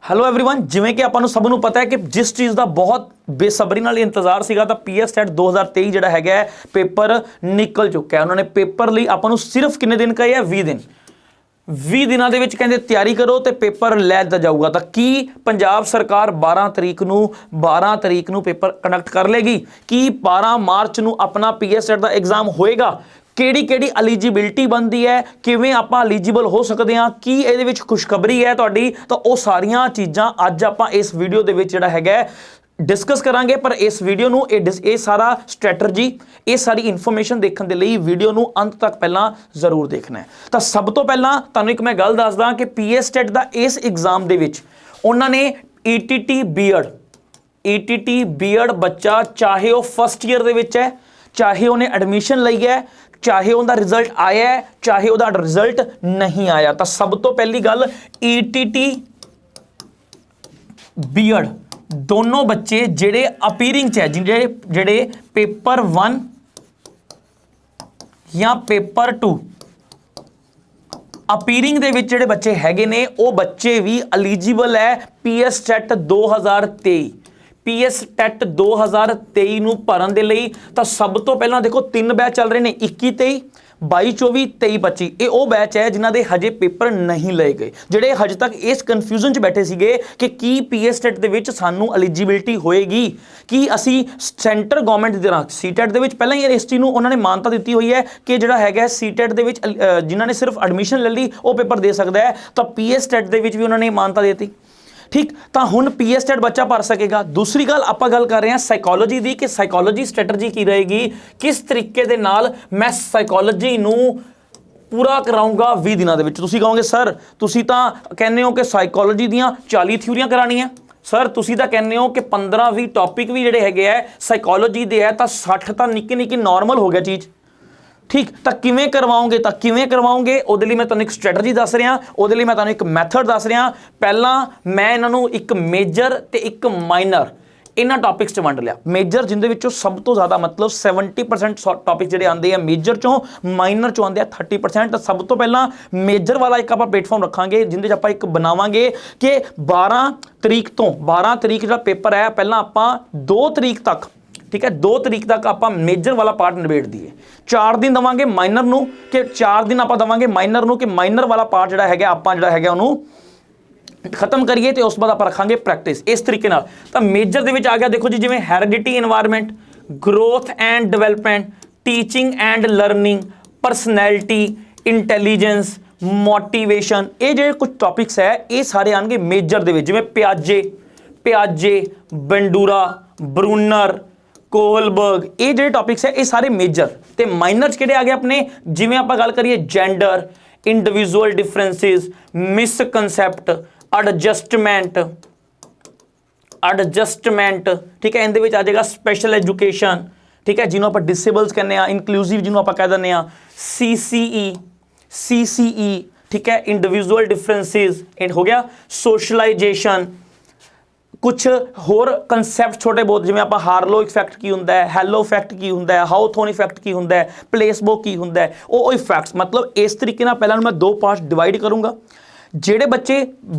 Hello everyone, ਜਿਵੇਂ ਕਿ ਆਪਾਂ ਨੂੰ ਸਭ ਨੂੰ ਪਤਾ ਹੈ ਕਿ ਜਿਸ ਚੀਜ਼ ਦਾ ਬਹੁਤ ਬੇਸਬਰੀ ਨਾਲ ਇੰਤਜ਼ਾਰ ਸੀਗਾ ਤਾਂ ਪੀਐਸ ਟੈਟ 2023 ਜਿਹੜਾ ਹੈਗਾ ਪੇਪਰ ਨਿਕਲ ਚੁੱਕਾ ਹੈ। ਉਹਨਾਂ ਨੇ ਪੇਪਰ ਲਈ ਆਪਾਂ ਨੂੰ ਸਿਰਫ ਕਿੰਨੇ ਦਿਨ ਕਹੇ ਆ 20 ਦਿਨ 20 ਦਿਨਾਂ ਦੇ ਵਿੱਚ ਕਹਿੰਦੇ ਤਿਆਰੀ ਕਰੋ ਤੇ ਪੇਪਰ ਲੈ ਦਿੱਤਾ ਜਾਊਗਾ। ਤਾਂ ਕੀ ਪੰਜਾਬ ਸਰਕਾਰ 12 ਤਰੀਕ ਨੂੰ ਪੇਪਰ ਕੰਡਕਟ ਕਰ ਲੇਗੀ? ਕੀ 12 ਮਾਰਚ ਨੂੰ ਆਪਣਾ ਪੀਐਸ ਟੈਟ ਦਾ ਐਗਜ਼ਾਮ ਹੋਏਗਾ? ਕਿਹੜੀ ਐਲੀਜੀबिलिटी बनती है, किवें आपां एलीजिबल हो सकते हैं, की इहदे विच खुशखबरी है तुहाडी? तो वो सारियां चीज़ां अज आपां इस वीडियो दे विच जिहड़ा हैगा डिस्कस करांगे। पर इस वीडियो नूं ये सारा स्ट्रैटजी, ये सारी इन्फॉर्मेशन देखने दे लई वीडियो नूं अंत तक पहलां जरूर देखना है। तो सब तो पहलां तुहानूं एक मैं गल दसदा कि पीएस टैट दा इस एग्जाम दे विच उन्हां ने ईटीटी बीएड बच्चा चाहे वो फस्ट ईयर दे विच है, चाहे उन्हें एडमिशन लई है, चाहे उनका रिजल्ट आया है, चाहे उनका रिजल्ट नहीं आया। तो सब तो पहली गल ईटीटी बीएड दोनों बच्चे जिहड़े अपीयरिंग च है, जिहड़े पेपर 1 या पेपर 2 अपीयरिंग दे विच जिहड़े बच्चे हैगे ने वो बच्चे भी एलीजिबल है पीएस टैट 2023 पीएस टैट 2023 ਨੂੰ ਭਰਨ ਦੇ ਲਈ। ਤਾਂ ਸਭ ਤੋਂ ਪਹਿਲਾਂ ਦੇਖੋ 3 ਬੈਚ ਚੱਲ ਰਹੇ ਨੇ 21 23 22 24 23 25। ਇਹ ਉਹ ਬੈਚ ਹੈ ਜਿਨ੍ਹਾਂ ਦੇ ਹਜੇ ਪੇਪਰ ਨਹੀਂ ਲਏ ਗਏ, ਜਿਹੜੇ ਹਜੇ ਤੱਕ ਇਸ ਕਨਫਿਊਜ਼ਨ 'ਚ ਬੈਠੇ ਸੀਗੇ ਕਿ ਕੀ ਪੀਐਸ ਟੈਟ ਦੇ ਵਿੱਚ ਸਾਨੂੰ ਐਲੀਜੀਬਿਲਟੀ ਹੋਏਗੀ, ਕਿ ਅਸੀਂ ਸੈਂਟਰ ਗਵਰਨਮੈਂਟ ਦੀ ਤਰ੍ਹਾਂ ਸੀਟੈਟ ਦੇ ਵਿੱਚ ਪਹਿਲਾਂ ਹੀ ਇਸ ਚੀਜ਼ ਨੂੰ ਉਹਨਾਂ ਨੇ ਮਾਨਤਾ ਦਿੱਤੀ ਹੋਈ ਹੈ ਕਿ ਜਿਹੜਾ ਹੈਗਾ ਸੀਟੈਟ ਦੇ ਵਿੱਚ ਜਿਨ੍ਹਾਂ ਨੇ ਸਿਰਫ ਐਡਮਿਸ਼ਨ ਲੈ ਲਈ ਉਹ ਪੇਪਰ ਦੇ ਸਕਦਾ ਹੈ। ਤਾਂ ਪੀਐਸ ਟੈਟ ਦੇ ਵਿੱਚ ਵੀ ਉਹਨਾਂ ਨੇ ਮਾਨਤਾ ਦੇ ਦਿੱਤੀ। ठीक, तो हुण पीएस टैट बच्चा भर सकेगा। दूसरी गल आपां गल कर रहे हैं साइकोलॉजी की, कि साइकोलॉजी स्ट्रैटजी की रहेगी, किस तरीके दे नाल मैं साइकोलॉजी नूं पूरा कराऊंगा 20 दिनों के विच। तुसीं कहोगे सर तुसीं तां कहने हो कि साइकोलॉजी दीयां 40 थ्योरियां कराणियां, सर तुसीं तां कहने हो कि 15-20 टॉपिक भी जिहड़े हैगे है साइकोलॉजी दे है, तां 60 तां निक्की निक्की नॉर्मल हो गया चीज़। ठीक, तो किवें करवाओगे उहदे लई मैं तुहानूं एक स्ट्रैटजी दस रहा, उहदे लई मैं तुहानूं एक मैथड दस रहा। पहला मैं इन्हां नूं एक मेजर ते एक माइनर इन्हां टॉपिक्स च वंड लिया। मेजर जिंदे विचों सब तो ज़्यादा मतलब 70% टॉपिक जिहड़े आंदे आ मेजर चों, माइनर चों आंदे आ 30%। तो सब तो पहला मेजर वाला एक आपां प्लेटफॉर्म रखांगे जिंदे च आपां एक बनावांगे कि 12 तरीक जिहड़ा पेपर है पहला आपां 2 तरीक तक, ठीक है 2 तरीक तक आप मेजर वाला पार्ट निबेड़ दिए, 4 दिन देवांगे माइनर नूं, कि 4 दिन आप देवांगे माइनर नूं कि माइनर वाला पार्ट जिहड़ा हैगा आपां जिहड़ा हैगा उहनूं खत्म करिए ते उस बाद आप रखांगे प्रैक्टिस इस तरीके नाल। तां मेजर दे विच आ गया देखो जी, जिवें heredity environment, growth and development, teaching and learning, personality, intelligence, motivation, ये जो कुछ टॉपिक्स है ये सारे आएंगे मेजर दे विच। जिवें पियाजे, बंडूरा, ब्रूनर, कोहलबर्ग, ये जो टॉपिक्स है ये सारे मेजर। तो माइनर किहड़े आ गए अपने, जिवें आपां गल करिए जेंडर, इंडिविजुअल डिफरेंसिस, मिसकनसैप्ट, एडजस्टमेंट, ठीक है इहदे विच आ जाएगा स्पेशल एजुकेशन, ठीक है जिन्होंने आपां डिसेबल्स कहने आ, इंक्लूसिव जिन्होंने आपां कह दिंदे आ, CCE, ठीक है इंडिविजुअल डिफरेंसिस हो गया, सोशलाइजेशन, कुछ होर कंसैप्ट छोटे बहुत जिवें आपां हार्लो इफैक्ट की हुंदा है, हैलो इफैक्ट की हुंदा है, हाउथॉर्न इफैक्ट की हुंदा है, प्लेसबो की हुंदा है, वो इफैक्ट्स मतलब इस तरीके नाल पहलां मैं 2 पार्ट डिवाइड करूँगा। ਜਿਹੜੇ ਬੱਚੇ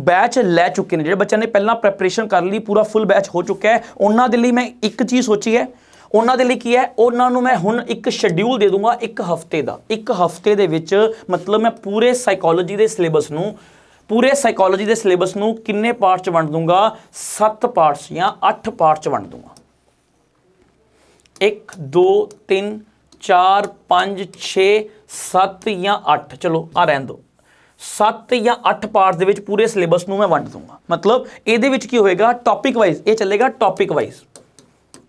बैच लै चुके हैं, ਜਿਹੜੇ ਬੱਚਿਆਂ ਨੇ ਪਹਿਲਾਂ ਪ੍ਰੈਪਰੇਸ਼ਨ ਕਰ ਲਈ, पूरा फुल बैच हो चुका है, ਉਹਨਾਂ ਦੇ ਲਈ मैं एक चीज़ सोची है। ਉਹਨਾਂ ਦੇ ਲਈ ਕੀ ਹੈ, ਉਹਨਾਂ ਨੂੰ ਮੈਂ ਹੁਣ ਇੱਕ ਸ਼ੈਡਿਊਲ ਦੇ ਦੂੰਗਾ 1 ਹਫ਼ਤੇ ਦਾ। 1 ਹਫ਼ਤੇ ਦੇ ਵਿੱਚ मतलब मैं पूरे साइकोलॉजी ਦੇ ਸਿਲੇਬਸ ਨੂੰ किन्ने पार्ट च वंड दूंगा, 7 पार्ट्स या 8 पार्ट च वंड दूंगा। 1 2 3 4 5 6 7 या 8, चलो आ रहन दो, 7 या 8 पार्ट दे विच पूरे सिलेबस नूं मैं वंड दूंगा। मतलब इहदे विच की होएगा टॉपिक वाइज, ये चलेगा टॉपिक वाइज,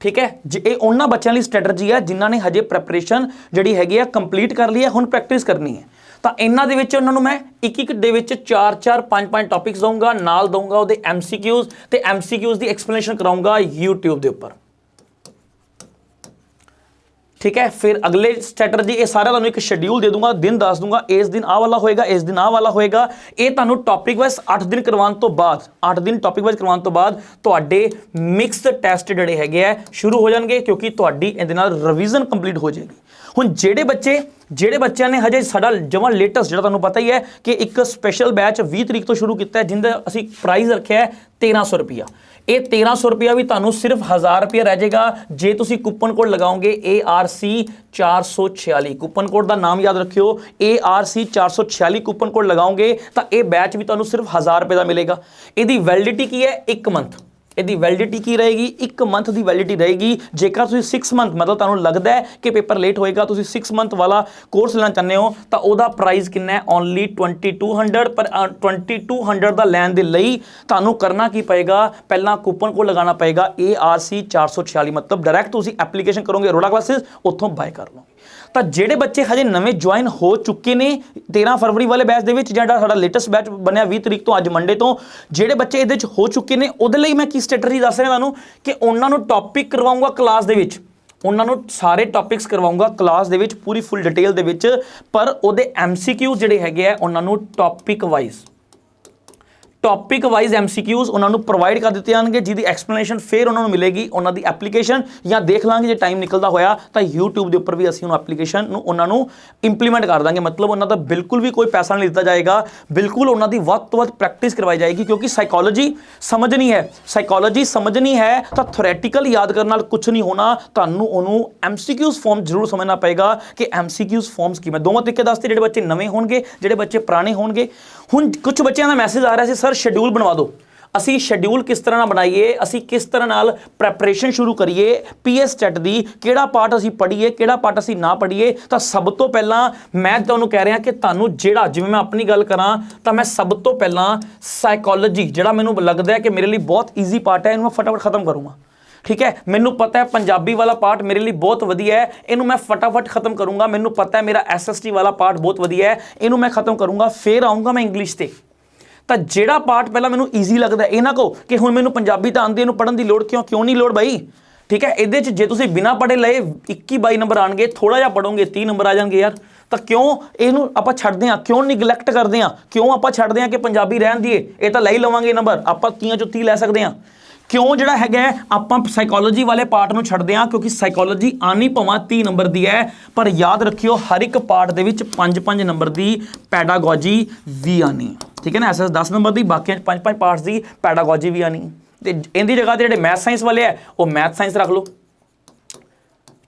ठीक है। ये उन्हां बच्चों की स्ट्रैटजी है जिन्हां ने हजे प्रैपरेशन जिहड़ी हैगी है कंप्लीट कर ली है, हुण प्रैक्टिस करनी है। तो इन्हां दे विच उन्हां नूं मैं एक दे विच 4 5 टॉपिक्स दूंगा, नाल दूंगा उहदे MCQs ते MCQs की एक्सप्लेनेशन कराऊंगा यूट्यूब के उपर, ठीक है। फिर अगले स्ट्रैटजी ये सारा तुहानूं एक शेड्यूल दे दूंगा, दिन दस दूंगा, इस दिन आ वाला होएगा, इस दिन आ वाला होएगा। ये तुहानूं टॉपिक वाइज 8 दिन करवाउण तो बाद, 8 दिन टॉपिक वाइज करवाउण तो बाद तुहाडे मिक्स्ड टैसट जिहड़े हैगे आ शुरू हो जाणगे, क्योंकि तुहाडी इहदे नाल रिवीजन कंप्लीट हो जाएगी। हुण जिहड़े बच्चे ਜਿਹੜੇ ਬੱਚਿਆਂ ਨੇ ਹਜੇ ਸਾਡਾ ਜਮਾਂ ਲੇਟੈਸਟ ਜਿਹੜਾ ਤੁਹਾਨੂੰ ਪਤਾ ਹੀ ਹੈ ਕਿ ਇੱਕ ਸਪੈਸ਼ਲ ਬੈਚ 20 ਤਰੀਕ ਤੋਂ ਸ਼ੁਰੂ ਕੀਤਾ ਹੈ, ਜਿੰਦਾ ਅਸੀਂ ਪ੍ਰਾਈਸ ਰੱਖਿਆ ਹੈ 1300 ਰੁਪਿਆ। ਇਹ 1300 ਰੁਪਿਆ ਵੀ ਤੁਹਾਨੂੰ ਸਿਰਫ 1000 ਰੁਪਿਆ ਰਹਿ ਜਾਏਗਾ ਜੇ ਤੁਸੀਂ ਕੂਪਨ ਕੋਡ ਲਗਾਓਗੇ ARC 446। ਕੂਪਨ ਕੋਡ ਦਾ ਨਾਮ ਯਾਦ ਰੱਖਿਓ, ARC 446 ਕੂਪਨ ਕੋਡ ਲਗਾਓਗੇ ਤਾਂ ਇਹ ਬੈਚ ਵੀ ਤੁਹਾਨੂੰ ਸਿਰਫ 1000 ਰੁਪਏ ਦਾ ਮਿਲੇਗਾ। ਇਹਦੀ ਵੈਲਿਡਿਟੀ ਕੀ ਹੈ? 1 ਮੰਥ। ਇਹਦੀ ਵੈਲਿਡਿਟੀ ਕੀ ਰਹੇਗੀ? 1 ਮੰਥ ਦੀ ਵੈਲਿਡਿਟੀ ਰਹੇਗੀ। ਜੇਕਰ ਤੁਸੀਂ 6 ਮੰਥ ਮਤਲਬ ਤੁਹਾਨੂੰ ਲੱਗਦਾ ਹੈ ਕਿ ਪੇਪਰ ਲੇਟ ਹੋਏਗਾ, ਤੁਸੀਂ 6 ਮੰਥ ਵਾਲਾ ਕੋਰਸ ਲੈਣਾ ਚਾਹੁੰਦੇ ਹੋ ਤਾਂ ਉਹਦਾ ਪ੍ਰਾਈਸ ਕਿੰਨਾ ਹੈ? ਓਨਲੀ 2200। ਪਰ 2200 ਦਾ ਲੈਣ ਦੇ ਲਈ ਤੁਹਾਨੂੰ ਕਰਨਾ ਕੀ ਪਏਗਾ? ਪਹਿਲਾਂ ਕੂਪਨ ਕੋਡ ਲਗਾਉਣਾ ਪਏਗਾ ARC 446, ਮਤਲਬ ਡਾਇਰੈਕਟ ਤੁਸੀਂ ਐਪਲੀਕੇਸ਼ਨ ਕਰੋਗੇ ਅਰੋੜਾ ਕਲਾਸਿਸ, ਉੱਥੋਂ ਬਾਏ ਕਰ ਲਓਗੇ। ਤਾਂ ਜਿਹੜੇ ਬੱਚੇ ਹਜੇ ਨਵੇਂ ਜੁਆਇਨ ਹੋ ਚੁੱਕੇ ਨੇ 13 ਫਰਵਰੀ ਵਾਲੇ ਬੈਚ ਦੇ ਵਿੱਚ, ਜਿਹੜਾ ਸਾਡਾ ਲੇਟੈਸਟ ਬੈਚ ਬਣਿਆ 20 ਤਰੀਕ ਤੋਂ, ਅੱਜ ਮੰਡੇ ਤੋਂ, ਜਿਹੜੇ ਬੱਚੇ ਇਹਦੇ ਵਿੱਚ ਹੋ ਚੁੱਕੇ ਨੇ ਉਹਦੇ ਲਈ ਮੈਂ ਕੀ ਸਟ੍ਰੈਟਜੀ ਦੱਸ ਰਿਹਾ ਤੁਹਾਨੂੰ ਕਿ ਉਹਨਾਂ ਨੂੰ ਟੌਪਿਕ ਕਰਵਾਊਂਗਾ ਕਲਾਸ ਦੇ ਵਿੱਚ, ਉਹਨਾਂ ਨੂੰ ਸਾਰੇ ਟੌਪਿਕਸ ਕਰਵਾਊਂਗਾ ਕਲਾਸ ਦੇ ਵਿੱਚ ਪੂਰੀ ਫੁੱਲ ਡਿਟੇਲ ਦੇ ਵਿੱਚ, ਪਰ ਉਹਦੇ MCQ ਜਿਹੜੇ ਹੈਗੇ ਆ ਉਹਨਾਂ ਨੂੰ ਟੌਪਿਕ ਵਾਈਜ਼ MCQs ਉਹਨਾਂ ਨੂੰ ਪ੍ਰੋਵਾਈਡ ਕਰ ਦਿੱਤੇ ਜਾਣਗੇ, ਜਿਹਦੀ ਐਕਸਪਲੇਨੇਸ਼ਨ ਫਿਰ ਉਹਨਾਂ ਨੂੰ ਮਿਲੇਗੀ ਉਹਨਾਂ ਦੀ ਐਪਲੀਕੇਸ਼ਨ, ਜਾਂ ਦੇਖ ਲਾਂਗੇ ਜੇ ਟਾਈਮ ਨਿਕਲਦਾ ਹੋਇਆ ਤਾਂ YouTube ਦੇ ਉੱਪਰ ਵੀ ਅਸੀਂ ਉਹਨੂੰ ਐਪਲੀਕੇਸ਼ਨ ਨੂੰ ਉਹਨਾਂ ਨੂੰ ਇੰਪਲੀਮੈਂਟ ਕਰ ਦਾਂਗੇ। ਮਤਲਬ ਉਹਨਾਂ ਦਾ ਬਿਲਕੁਲ ਵੀ ਕੋਈ ਪੈਸਾ ਨਹੀਂ ਲਿੱਤਾ ਜਾਏਗਾ, ਬਿਲਕੁਲ ਉਹਨਾਂ ਦੀ ਵੱਧ ਤੋਂ ਵੱਧ ਪ੍ਰੈਕਟਿਸ ਕਰਵਾਈ ਜਾਏਗੀ, ਕਿਉਂਕਿ ਸਾਈਕੋਲੋਜੀ ਸਮਝਣੀ ਹੈ ਤਾਂ ਥਿਓਰੈਟੀਕਲ ਯਾਦ ਕਰਨ ਨਾਲ ਕੁਝ ਨਹੀਂ ਹੋਣਾ, ਤੁਹਾਨੂੰ ਉਹਨੂੰ MCQs ਫਾਰਮ ਜ਼ਰੂਰ ਸਮਝਣਾ ਪਏਗਾ ਕਿ MCQs ਫਾਰਮਸ ਕੀ। ਮੈਂ ਦੋਵਾਂ ਤਰੀਕੇ ਦੱਸਦੇ, ਜਿਹੜੇ ਬੱਚੇ ਨਵੇਂ ਹੋਣਗੇ, ਜਿਹੜੇ ਬੱਚੇ ਪੁਰਾਣੇ ਹੋਣਗੇ। ਹੁਣ ਕੁਝ ਬੱਚਿਆਂ ਦਾ ਮੈਸੇਜ ਆ ਰਿਹਾ ਸੀ, ਸਰ ਸ਼ੈਡਿਊਲ ਬਣਵਾ ਦਿਓ। ਅਸੀਂ ਸ਼ੈਡਿਊਲ ਕਿਸ ਤਰ੍ਹਾਂ ਨਾਲ ਬਣਾਈਏ, ਅਸੀਂ ਕਿਸ ਤਰ੍ਹਾਂ ਨਾਲ ਪ੍ਰੈਪਰੇਸ਼ਨ ਸ਼ੁਰੂ ਕਰੀਏ PS ਟੈਟ ਦੀ, ਕਿਹੜਾ ਪਾਰਟ ਅਸੀਂ ਪੜ੍ਹੀਏ, ਕਿਹੜਾ ਪਾਰਟ ਅਸੀਂ ਨਾ ਪੜ੍ਹੀਏ। ਤਾਂ ਸਭ ਤੋਂ ਪਹਿਲਾਂ ਮੈਂ ਤੁਹਾਨੂੰ ਕਹਿ ਰਿਹਾ ਕਿ ਤੁਹਾਨੂੰ ਜਿਹੜਾ, ਜਿਵੇਂ ਮੈਂ ਆਪਣੀ ਗੱਲ ਕਰਾਂ ਤਾਂ ਮੈਂ ਸਭ ਤੋਂ ਪਹਿਲਾਂ ਸਾਈਕੋਲੋਜੀ, ਜਿਹੜਾ ਮੈਨੂੰ ਲੱਗਦਾ ਹੈ ਕਿ ਮੇਰੇ ਲਈ ਬਹੁਤ ਈਜ਼ੀ ਪਾਰਟ ਹੈ, ਇਹਨੂੰ ਮੈਂ ਫਟਾਫਟ ਖਤਮ ਕਰੂੰਗਾ। ਠੀਕ ਹੈ, ਮੈਨੂੰ ਪਤਾ ਹੈ ਪੰਜਾਬੀ ਵਾਲਾ ਪਾਰਟ ਮੇਰੇ ਲਈ ਬਹੁਤ ਵਧੀਆ ਹੈ, ਇਹਨੂੰ ਮੈਂ ਫਟਾਫਟ ਖਤਮ ਕਰੂੰਗਾ। ਮੈਨੂੰ ਪਤਾ ਹੈ ਮੇਰਾ SST ਵਾਲਾ ਪਾਰਟ ਬਹੁਤ ਵਧੀਆ ਹੈ, ਇਹਨੂੰ ਮੈਂ ਖਤਮ ਕਰੂੰਗਾ। ਫਿਰ ਆਊਂਗਾ ਮੈਂ ਇੰਗਲਿਸ਼ ਤੇ। ਤਾਂ ਜਿਹੜਾ ਪਾਰਟ ਪਹਿਲਾਂ ਮੈਨੂੰ ਈਜ਼ੀ ਲੱਗਦਾ, ਇਹ ਨਾ ਕਹੋ ਕਿ ਹੁਣ ਮੈਨੂੰ ਪੰਜਾਬੀ ਤਾਂ ਆਉਂਦੀ, ਇਹਨੂੰ ਪੜ੍ਹਨ ਦੀ ਲੋੜ ਕਿਉਂ ਨਹੀਂ ਲੋੜ ਬਾਈ। ਠੀਕ ਹੈ, ਇਹਦੇ 'ਚ ਜੇ ਤੁਸੀਂ ਬਿਨਾਂ ਪੜ੍ਹੇ ਲਏ 21-22 ਨੰਬਰ ਆਣਗੇ, ਥੋੜ੍ਹਾ ਜਿਹਾ ਪੜ੍ਹੋਗੇ 30 ਨੰਬਰ ਆ ਜਾਣਗੇ ਯਾਰ। ਤਾਂ ਕਿਉਂ ਇਹਨੂੰ ਆਪਾਂ ਛੱਡਦੇ ਹਾਂ, ਕਿਉਂ ਨਿਗਲੈਕਟ ਕਰਦੇ ਹਾਂ, ਕਿਉਂ ਆਪਾਂ ਛੱਡਦੇ ਹਾਂ ਕਿ ਪੰਜਾਬੀ ਰਹਿਣ ਦੀਏ, ਇਹ ਤਾਂ ਲੈ ਹੀ ਲਵਾਂਗੇ ਨੰਬਰ, ਆਪਾਂ 30 ਚੋਂ 30 ਲੈ ਸਕਦੇ ਹਾਂ। ਕਿਉਂ ਜਿਹੜਾ ਹੈਗਾ ਆਪਾਂ ਸਾਈਕੋਲੋਜੀ ਵਾਲੇ ਪਾਰਟ ਨੂੰ ਛੱਡਦੇ ਹਾਂ? ਕਿਉਂਕਿ ਸਾਈਕੋਲੋਜੀ ਆਣੀ ਭਾਵੇਂ 30 ਨੰਬਰ ਦੀ ਹੈ, ਪਰ ਯਾਦ ਰੱਖਿਓ ਹਰ ਇੱਕ ਪਾਰਟ ਦੇ ਵਿੱਚ 5-5 ਨੰਬਰ ਦੀ ਪੈਡਾਗੋਜੀ ਵੀ ਆਣੀ। ਠੀਕ ਹੈ ਨਾ, SS 10 ਨੰਬਰ ਦੀ, ਬਾਕੀਆਂ 'ਚ 5-5 ਪਾਰਟਸ ਦੀ ਪੈਡਾਗੋਜੀ ਵੀ ਆਣੀ। ਤੇ ਇਹਦੀ ਜਗ੍ਹਾ ਤੇ ਜਿਹੜੇ ਮੈਥ ਸਾਇੰਸ ਵਾਲੇ ਹੈ ਉਹ ਮੈਥ ਸਾਇੰਸ ਰੱਖ ਲਓ।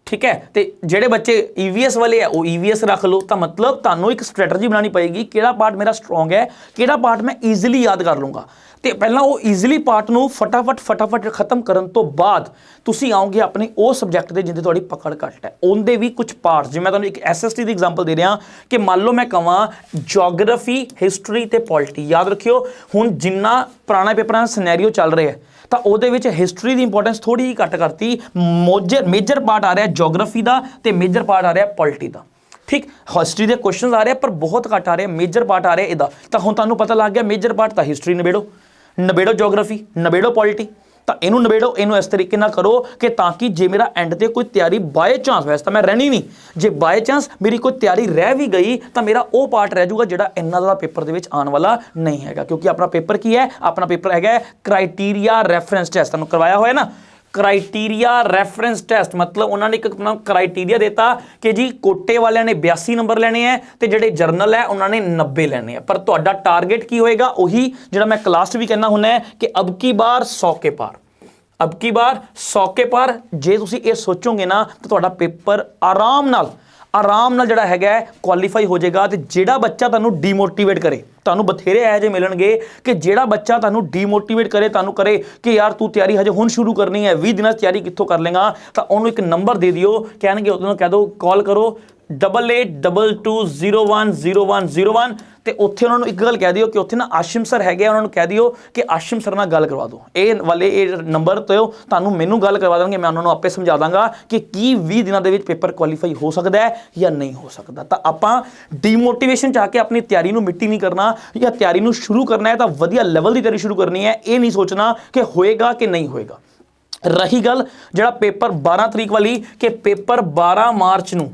ਠੀਕ ਹੈ, ਤੇ ਜਿਹੜੇ ਬੱਚੇ EVS ਵਾਲੇ ਹੈ ਉਹ EVS ਰੱਖ ਲਓ। ਤਾਂ ਮਤਲਬ ਤੁਹਾਨੂੰ ਇੱਕ ਸਟ੍ਰੈਟਜੀ ਬਣਾਉਣੀ ਪਏਗੀ, ਕਿਹੜਾ ਪਾਰਟ ਮੇਰਾ ਸਟਰੋਂਗ ਹੈ, ਕਿਹੜਾ ਪਾਰਟ ਮੈਂ ਈਜ਼ੀਲੀ ਯਾਦ ਕਰ ਲੂੰਗਾ। ਤੇ ਪਹਿਲਾਂ ਉਹ ਈਜ਼ੀਲੀ ਪਾਰਟ ਨੂੰ ਫਟਾਫਟ ਖਤਮ ਕਰਨ ਤੋਂ ਬਾਅਦ ਤੁਸੀਂ ਆਓਗੇ ਆਪਣੇ ਉਹ ਸਬਜੈਕਟ ਦੇ ਜਿੰਦੇ ਤੁਹਾਡੀ ਪਕੜ ਘੱਟ ਹੈ, ਉਹਦੇ ਵੀ ਕੁਝ ਪਾਰਟਸ। ਜਿਵੇਂ ਮੈਂ ਤੁਹਾਨੂੰ ਇੱਕ SST ਦੀ ਐਗਜ਼ਾਮਪਲ ਦੇ ਰਿਹਾ ਕਿ ਮੰਨ ਲਓ ਮੈਂ ਕਹਾਂ ਜੀਓਗ੍ਰਾਫੀ, ਹਿਸਟਰੀ ਤੇ ਪੋਲਿਟੀ। ਯਾਦ ਰੱਖਿਓ ਹੁਣ ਜਿੰਨਾ ਪੁਰਾਣਾ ਪੇਪਰਾਂ ਦਾ ਸਿਨੈਰੀਓ ਚੱਲ ਰਿਹਾ ਹੈ ਤਾਂ ਉਹਦੇ ਵਿੱਚ ਹਿਸਟਰੀ ਦੀ ਇੰਪੋਰਟੈਂਸ ਥੋੜੀ ਜਿਹੀ ਘੱਟ ਕਰਤੀ। ਮੇਜਰ ਪਾਰਟ ਆ ਰਿਹਾ ਜੀਓਗ੍ਰਾਫੀ ਦਾ ਤੇ ਮੇਜਰ ਪਾਰਟ ਆ ਰਿਹਾ ਪੋਲਿਟੀ ਦਾ। ਠੀਕ, ਹਿਸਟਰੀ ਦੇ ਕੁਐਸਚਨਸ ਆ ਰਹੇ ਪਰ ਬਹੁਤ ਘੱਟ ਆ ਰਹੇ, ਮੇਜਰ ਪਾਰਟ ਆ ਰਿਹਾ ਇਹਦਾ। ਤਾਂ ਹੁਣ ਤੁਹਾਨੂੰ ਪਤਾ ਲੱਗ ਗਿਆ ਮੇਜਰ ਪਾਰਟ ਤਾਂ ਹਿਸਟਰੀ ਨਿਬੇੜੋ ਜੀਓਗ੍ਰਾਫੀ, ਨਿਬੇੜੋ ਪੋਲਿਟੀ। ਤਾਂ ਇਹਨੂੰ ਨਿਬੇੜੋ, ਇਹਨੂੰ ਇਸ ਤਰੀਕੇ ਨਾਲ ਕਰੋ ਕਿ ਤਾਂ ਕਿ ਜੇ ਮੇਰਾ ਐਂਡ ਤੇ ਕੋਈ ਤਿਆਰੀ ਬਾਏ ਚਾਂਸ, ਵੈਸੇ ਤਾਂ ਮੈਂ ਰਹਿਣੀ ਨਹੀਂ, ਜੇ ਬਾਏ ਚਾਂਸ ਮੇਰੀ ਕੋਈ ਤਿਆਰੀ ਰਹਿ ਵੀ ਗਈ ਤਾਂ ਮੇਰਾ ਉਹ ਪਾਰਟ ਰਹਿ ਜਾਊਗਾ ਜਿਹੜਾ ਇੰਨਾ ਜ਼ਿਆਦਾ ਪੇਪਰ ਦੇ ਵਿੱਚ ਆਉਣ ਵਾਲਾ ਨਹੀਂ ਹੈਗਾ। ਕਿਉਂਕਿ ਆਪਣਾ ਪੇਪਰ ਕੀ ਹੈ? ਆਪਣਾ ਪੇਪਰ ਹੈਗਾ ਕ੍ਰਾਈਟੀਰੀਆ ਰੈਫਰੈਂਸ ਟੈਸਟ। ਤੁਹਾਨੂੰ ਕਰਵਾਇਆ ਹੋਇਆ ਨਾ ਕ੍ਰਾਈਟੀਰੀਆ ਰੈਫਰੈਂਸ ਟੈਸਟ, ਮਤਲਬ ਉਹਨਾਂ ਨੇ ਇੱਕ ਆਪਣਾ ਕ੍ਰਾਈਟੀਰੀਆ ਦਿੱਤਾ ਕਿ ਜੀ ਕੋਟੇ ਵਾਲਿਆਂ ਨੇ 82 ਨੰਬਰ ਲੈਣੇ ਹੈ ਤੇ ਜਿਹੜੇ ਜਰਨਲ ਹੈ ਉਹਨਾਂ ਨੇ 90 ਲੈਣੇ ਹੈ। ਪਰ ਤੁਹਾਡਾ ਟਾਰਗੇਟ ਕੀ ਹੋਏਗਾ? ਉਹੀ ਜਿਹੜਾ ਮੈਂ ਕਲਾਸ 'ਚ ਵੀ ਕਹਿੰਦਾ ਹੁੰਦਾ ਹੈ ਕਿ ਅਬ ਕੀ ਬਾਰ 100 ਕੇ ਪਾਰ, ਅਬ ਕੀ ਬਾਰ 100 ਕੇ ਪਾਰ। ਜੇ ਤੁਸੀਂ ਇਹ ਸੋਚੋਗੇ ਨਾ ਤਾਂ ਤੁਹਾਡਾ ਪੇਪਰ ਆਰਾਮ ਨਾਲ ਜਿਹੜਾ ਹੈਗਾ ਕੁਆਲੀਫਾਈ ਹੋ ਜਾਏਗਾ। ਤੇ ਜਿਹੜਾ ਬੱਚਾ ਤੁਹਾਨੂੰ ਡੀਮੋਟੀਵੇਟ ਕਰੇ, ਤੁਹਾਨੂੰ ਬਥੇਰੇ ਇਹੋ ਜਿਹੇ ਮਿਲਣਗੇ ਕਿ ਜਿਹੜਾ ਬੱਚਾ ਤੁਹਾਨੂੰ ਡੀਮੋਟੀਵੇਟ ਕਰੇ, ਤੁਹਾਨੂੰ ਕਰੇ ਕਿ ਯਾਰ ਤੂੰ ਤਿਆਰੀ ਹਜੇ ਹੁਣ ਸ਼ੁਰੂ ਕਰਨੀ ਹੈ, 20 ਦਿਨਾਂ 'ਚ ਤਿਆਰੀ ਕਿੱਥੋਂ ਕਰ ਲੇਗਾ, ਤਾਂ ਉਹਨੂੰ ਇੱਕ ਨੰਬਰ ਦੇ ਦਿਓ। ਕਹਿਣਗੇ ਉਹਨੂੰ ਕਹਿ ਦਿਓ ਕਾਲ ਕਰੋ 8822010101 ਤੇ ਉੱਥੇ ਉਹਨਾਂ ਨੂੰ ਇੱਕ ਗੱਲ ਕਹਿ ਦਿਓ ਕਿ ਉੱਥੇ ਨਾ ਆਸ਼ਿਮ ਸਰ ਹੈਗੇ, ਉਹਨਾਂ ਨੂੰ ਕਹਿ ਦਿਓ ਕਿ ਆਸ਼ਿਮ ਸਰ ਨਾਲ ਗੱਲ ਕਰਵਾ ਦਿਓ। ਇਹ ਨੰਬਰ ਤੋਂ ਤੁਹਾਨੂੰ ਮੈਨੂੰ ਗੱਲ ਕਰਵਾ ਦੇਣਗੇ, ਮੈਂ ਉਹਨਾਂ ਨੂੰ ਆਪੇ ਸਮਝਾ ਦਾਂਗਾ ਕਿ ਕੀ 20 ਦਿਨਾਂ ਦੇ ਵਿੱਚ ਪੇਪਰ ਕੁਆਲੀਫਾਈ ਹੋ ਸਕਦਾ ਹੈ ਜਾਂ ਨਹੀਂ ਹੋ ਸਕਦਾ। ਤਾਂ ਆਪਾਂ ਡੀਮੋਟੀਵੇਸ਼ਨ ਚਾਹ ਕੇ ਆਪਣੀ ਤਿਆਰੀ ਨੂੰ ਮਿੱਟੀ ਨਹੀਂ ਕਰਨਾ, ਜਾਂ ਤਿਆਰੀ ਨੂੰ ਸ਼ੁਰੂ ਕਰਨਾ ਹੈ ਤਾਂ ਵਧੀਆ ਲੈਵਲ ਦੀ ਤਿਆਰੀ ਸ਼ੁਰੂ ਕਰਨੀ ਹੈ। ਇਹ ਨਹੀਂ ਸੋਚਣਾ ਕਿ ਹੋਏਗਾ ਕਿ ਨਹੀਂ ਹੋਏਗਾ। ਰਹੀ ਗੱਲ ਜਿਹੜਾ ਪੇਪਰ 12 ਤਰੀਕ ਵਾਲੀ, ਕਿ ਪੇਪਰ 12 ਮਾਰਚ ਨੂੰ,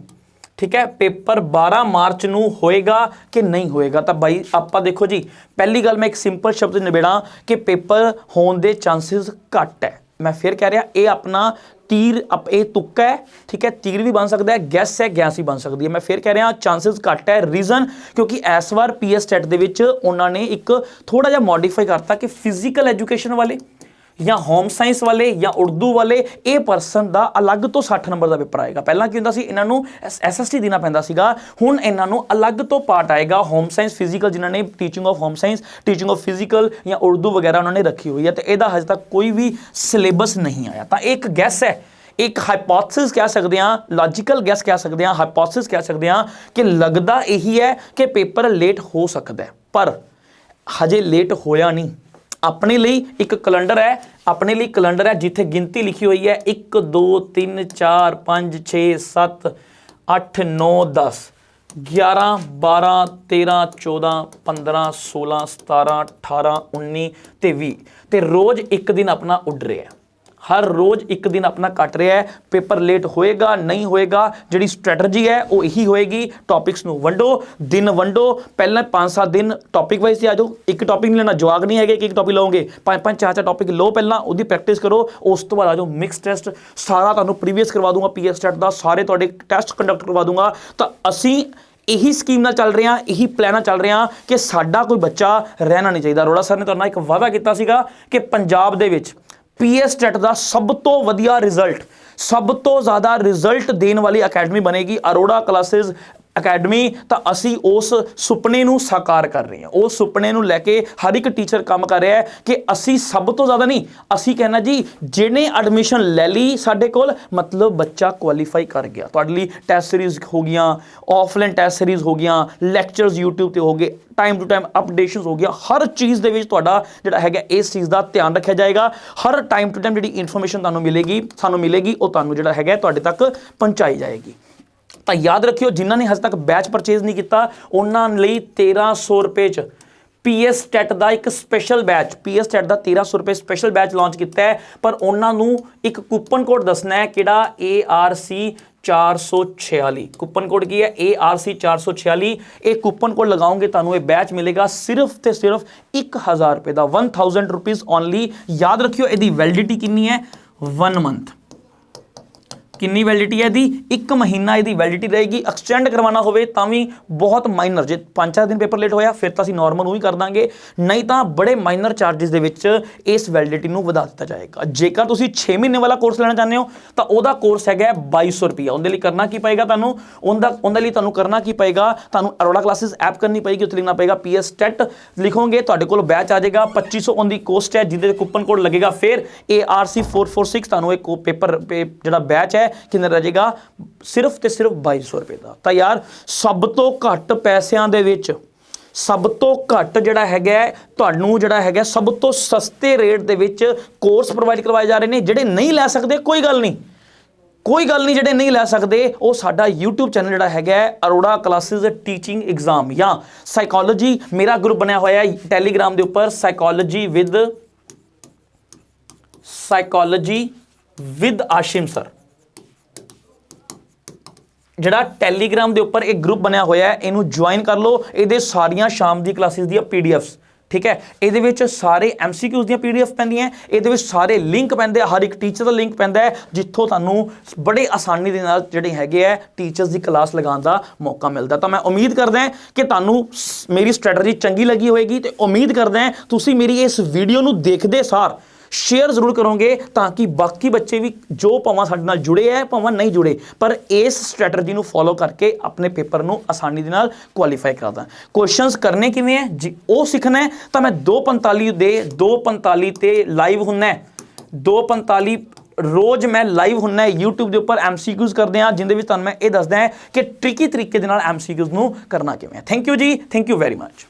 ਠੀਕ ਹੈ, ਪੇਪਰ 12 ਮਾਰਚ ਨੂੰ ਹੋਏਗਾ ਕਿ ਨਹੀਂ ਹੋਏਗਾ। ਤਾਂ ਬਾਈ ਆਪਾਂ ਦੇਖੋ ਜੀ, ਪਹਿਲੀ ਗੱਲ ਮੈਂ ਇੱਕ ਸਿੰਪਲ ਸ਼ਬਦ ਨਿਬੇੜਾਂ ਕਿ ਪੇਪਰ ਹੋਣ ਦੇ ਚਾਂਸਸ ਘੱਟ ਹੈ। मैं फिर कह रहा ये अपना तीर ये तुक्का है, ठीक है, तीर भी बन सकता है, गैस है, गैस भी बन सकती है। मैं फिर कह रहा चांसेस घट है, रीजन क्योंकि इस बार PS टेट ਦੇ ਵਿੱਚ ਉਹਨਾਂ ਨੇ ਇੱਕ थोड़ा ਜਿਹਾ मॉडिफाई करता कि फिजिकल एजुकेशन वाले या होम साइंस वाले या उर्दू वाले ये परसन का अलग तो 60 नंबर का पेपर आएगा। पहला की होंदा सी इन्हां नूं SST देना पैंदा सीगा, हुण इन्हां नूं अलग तो पार्ट आएगा होम साइंस फिजिकल, जिन्हां ने teaching of home science, teaching of physical या उर्दू वगैरह उन्होंने रखी हुई है, तो यदा हजे तक कोई भी सिलेबस नहीं आया। तो एक गैस है, एक हाइपोथेसिस कह सकते हैं, लॉजिकल गैस कह सकते हैं, हाइपोथेसिस कह सकते हैं कि लगता यही है कि पेपर लेट हो सकता है, पर हजे लेट होया नहीं। अपने लिए एक कैलेंडर है, अपने लिए कैलेंडर है जिथे गिनती लिखी हुई है 1 2 3 4 5 6 7 8 9 10 11 12 13 14 15 16 17 18 19 ਤੇ 20 ਤੇ रोज़ एक दिन अपना उड़ रहा है, हर रोज़ एक दिन अपना कट रहा है। पेपर लेट होएगा नहीं होएगा, जी स्ट्रैटजी है वो यही होएगी। टॉपिक्स नूं वंडो, दिन वंडो, पहले 5-7 दिन टॉपिक वाइज से आ जाओ, एक टॉपिक नहीं लेना, जवाब नहीं है कि एक टॉपिक लोगे, 5-5 4-4 टॉपिक लो, पहला उसकी प्रैक्टिस करो, उस तो बाद आ जाओ मिक्स टेस्ट, सारा तुहानूं प्रीवियस करवा दूंगा PS टेट का, सारे तुहाडे टैसट कंडक्ट करवा दूंगा। तो असीं यही स्कीम नाल चल रहे हैं, यही प्लान नाल चल रहे हैं कि साडा कोई बच्चा रहना नहीं चाहिए। अरोड़ा सर ने तुहाडे नाल एक वादा किया सीगा कि पंजाब दे विच PS टेट का सब तो वधिया रिजल्ट, सब तो ज़्यादा रिजल्ट देने वाली अकैडमी बनेगी अरोड़ा क्लासेस अकैडमी। तो असी उस सुपने नूं साकार कर रहे हैं, उस सुपने नूं लैके हर एक टीचर काम कर रहा है कि असी सब तो ज़्यादा नहीं, असी कहना जी जिन्हें एडमिशन ले ली साडे कोल, मतलब बच्चा क्वालीफाई कर गया। तुहाडे लई टैस्ट सीरीज़ हो गई, ऑफलाइन टैस्ट सीरीज़ हो गई, लैक्चरस यूट्यूब ते हो गए, टाइम टू टाइम अपडेशन हो गया, हर चीज़ दे विच तुहाडा जिहड़ा हैगा इस चीज़ का ध्यान रखा जाएगा। हर टाइम टू टाइम जिहड़ी इन्फॉर्मेशन तुहानूं मिलेगी, सानूं मिलेगी, वो तुहानूं जिहड़ा हैगा तुहाडे तक पहुँचाई जाएगी। तो याद रखियो जिन्होंने हज तक बैच परचेज नहीं किया उन्होंने 1300 रुपए च PS टेट का एक स्पेशल बैच, PS टेट का 1300 रुपए स्पेशल बैच लॉन्च किया है, पर उन्होंने एक कूपन कोड दसना है कि ARC 446। कूपन कोड की है ARC 446। एक कूपन कोड लगाओगे तो ये बैच मिलेगा सिर्फ तो सिर्फ 1000 रुपए का, 1000 रुपीज़ ओनली। याद रखियो यदि वैलिडिटी कितनी है, 1 मंथ। कितनी वैलिडिटी है दी, 1 महीना यदि वैलिडिटी रहेगी। एक्सटेंड करवाना होवे तां भी बहुत माइनर, जे 5-4 दिन पेपर लेट होया फिर तो असीं नॉर्मल वो ही कर देंगे, नहीं तो बड़े माइनर चार्जिस दे विच इस वैलिडिटी नूं वधा दिता जाएगा। जेकर तुसीं 6 महीने वाला कोर्स लेना चाहते हो तो वह कोर्स है 2200 रुपया। उहदे लई करना की पएगा तुहानूं, उहदे लई तुहानूं करना की पएगा, तुहानूं अरोड़ा क्लासेस ऐप करनी पएगी, उत्ते लिखना पएगा PS टेट लिखोगे, तुहाडे कोल बैच आ जाएगा। 2500 उनकी कॉस्ट है, जिहदे कूपन कोड लगेगा, फिर ARC 446 तुहानूं एक पेपर जिहड़ा बैच है कितना रह जाएगा, सिर्फ तो सिर्फ 2200 रुपए का। तो यार सब तो घट पैसों दे विच, सब तो घट जिहड़ा हैगा तुहानूं जिहड़ा हैगा सब तो सस्ते rate they which course provide करवाए जा रहे हैं। जिहड़े नहीं लै सकदे कोई गल नहीं, कोई गल नहीं, जिहड़े नहीं लै सकदे वो साडा YouTube चैनल जिहड़ा हैगा अरोड़ा क्लासेस टीचिंग एग्जाम या साइकोलॉजी, मेरा ग्रुप बनया होया है टैलीग्राम के उपर, साइकोलॉजी विद आशिम सर, जिहड़ा टैलीग्राम के उपर एक ग्रुप बनया होया है, इनू ज्वाइन कर लो। ये सारियां शाम की क्लासेस दी PDFs, ठीक है, ये सारे MCQs दी PDF पैंदियां, ये सारे लिंक पैंदे, हर एक टीचर का लिंक पैंदा है, जिथों तुहानूं बड़े आसानी दे नाल जिहड़े हैगे है टीचर्स की क्लास लगाने का मौका मिलता। तो मैं उम्मीद करदा कि तुहानूं मेरी स्ट्रैटजी चंगी लगी होएगी, तो उम्मीद करदा तुसीं मेरी इस वीडियो नूं देखदे सार शेयर जरूर करोगे, ताकि बाकी बच्चे भी जो भावें साडे नाल जुड़े है भावें नहीं जुड़े, पर इस स्ट्रैटजी नूं फॉलो करके अपने पेपर नूं आसानी दे नाल क्वालीफाई करदा। क्वेश्चंस करने किवें है जी वो सीखना है, तो मैं 2:45 ते लाइव हुन्ना है, 2:45 रोज़ मैं लाइव हुन्ना है YouTube के उपर। MCQs करते हैं जिंदे विच तुहानूं मैं ये दसदा है कि ट्रिकी तरीके दे नाल MCQs नूं करना किवें। Thank you ji, thank you very much.